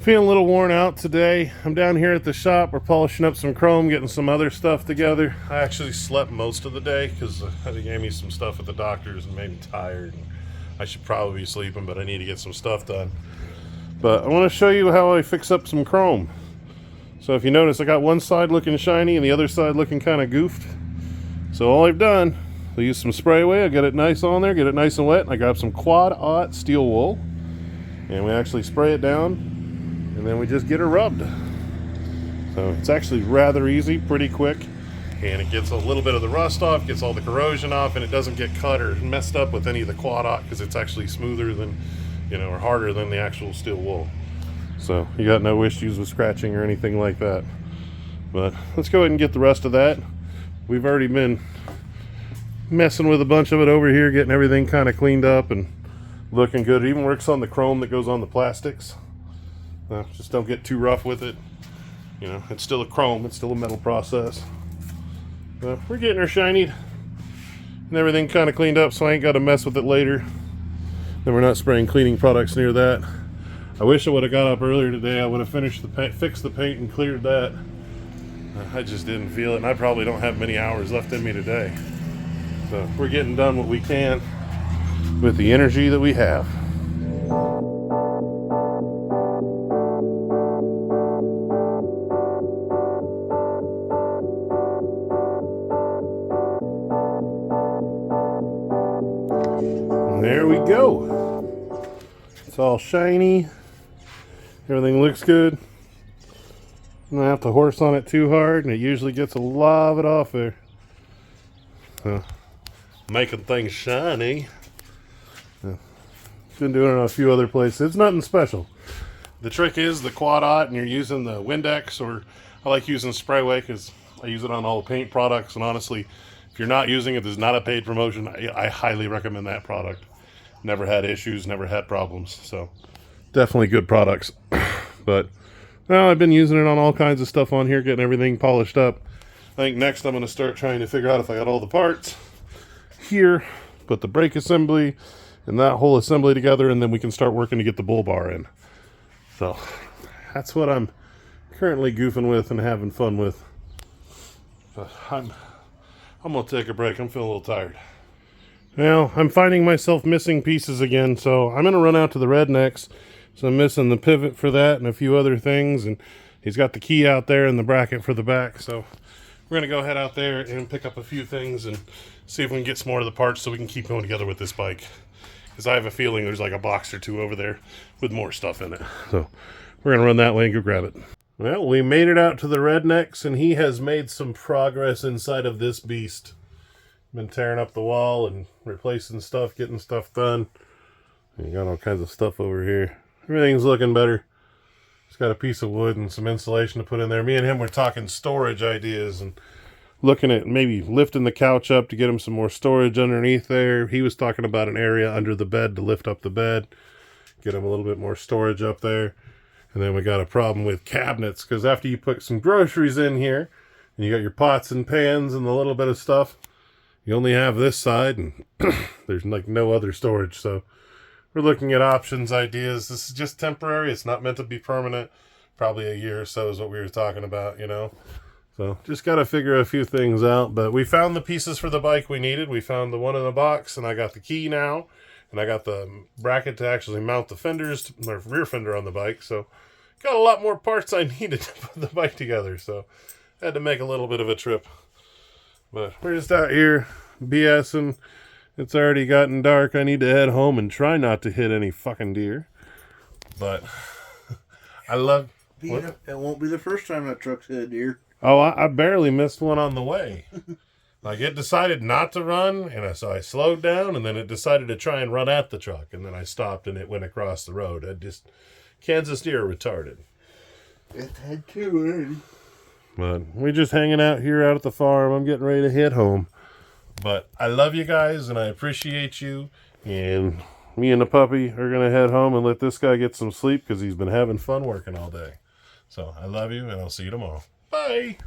Feeling a little worn out today. I'm down here at the shop. We're polishing up some chrome, getting some other stuff together. I actually slept most of the day because they gave me some stuff at the doctor's and made me tired. I should probably be sleeping, but I need to get some stuff done. But I want to show you how I fix up some chrome. So if you notice, I got one side looking shiny and the other side looking kind of goofed. So all I've done, I use some spray away. I get it nice on there, get it nice and wet. I grab some quad-aught steel wool and we actually spray it down. And then we just get it rubbed. So it's actually rather easy, pretty quick, and it gets a little bit of the rust off, gets all the corrosion off, and it doesn't get cut or messed up with any of the quad-aught because it's actually smoother than, or harder than the actual steel wool. So you got no issues with scratching or anything like that. But let's go ahead and get the rest of that. We've already been messing with a bunch of it over here, getting everything kind of cleaned up and looking good. It even works on the chrome that goes on the plastics. Just don't get too rough with it. It's still a chrome, it's still a metal process. We're getting her shinied and everything kind of cleaned up, so I ain't got to mess with it later. Then we're not spraying cleaning products near that. I wish I would have got up earlier today. I would have finished the paint, fixed the paint and cleared that. I just didn't feel it, and I probably don't have many hours left in me today. So we're getting done what we can with the energy that we have. There we go. It's all shiny. Everything looks good. I don't have to horse on it too hard, and it usually gets a lot of it off there. So, making things shiny. Been doing it on a few other places. It's nothing special. The trick is the quad-aught, and you're using the Windex, or I like using Sprayway because I use it on all the paint products, and honestly, if you're not using it, there's not a paid promotion. I highly recommend that product. Never had issues, never had problems. So definitely good products. But well, I've been using it on all kinds of stuff on here, getting everything polished up. I think next I'm going to start trying to figure out if I got all the parts here, put the brake assembly and that whole assembly together, and then we can start working to get the bull bar in. So that's what I'm currently goofing with and having fun with. But I'm going to take a break. I'm feeling a little tired. Well, I'm finding myself missing pieces again, so I'm going to run out to the Rednecks. So I'm missing the pivot for that and a few other things, and he's got the key out there and the bracket for the back. So we're going to go head out there and pick up a few things and see if we can get some more of the parts so we can keep going together with this bike. Because I have a feeling there's like a box or two over there with more stuff in it. So we're going to run that way and go grab it. Well, we made it out to the Rednecks, and he has made some progress inside of this beast. Been tearing up the wall and replacing stuff, getting stuff done. And you got all kinds of stuff over here. Everything's looking better. Just got a piece of wood and some insulation to put in there. Me and him were talking storage ideas and looking at maybe lifting the couch up to get him some more storage underneath there. He was talking about an area under the bed to lift up the bed, get him a little bit more storage up there. And then we got a problem with cabinets, because after you put some groceries in here and you got your pots and pans and a little bit of stuff, you only have this side and there's like no other storage. So we're looking at options, ideas. This is just temporary. It's not meant to be permanent. Probably a year or so is what we were talking about, So just got to figure a few things out. But we found the pieces for the bike we needed. We found the one in the box, and I got the key now. And I got the bracket to actually mount the fenders, or rear fender on the bike. So got a lot more parts I needed to put the bike together. So I had to make a little bit of a trip. But we're just out here BSing. It's already gotten dark. I need to head home and try not to hit any fucking deer. But I love... It won't be the first time that truck's hit a deer. Oh, I barely missed one on the way. Like, it decided not to run, and so I slowed down, and then it decided to try and run at the truck, and then I stopped, and it went across the road. Kansas deer are retarded. It had two already. But we're just hanging out here out at the farm. I'm getting ready to head home. But I love you guys, and I appreciate you. And me and the puppy are going to head home and let this guy get some sleep because he's been having fun working all day. So I love you, and I'll see you tomorrow. Bye.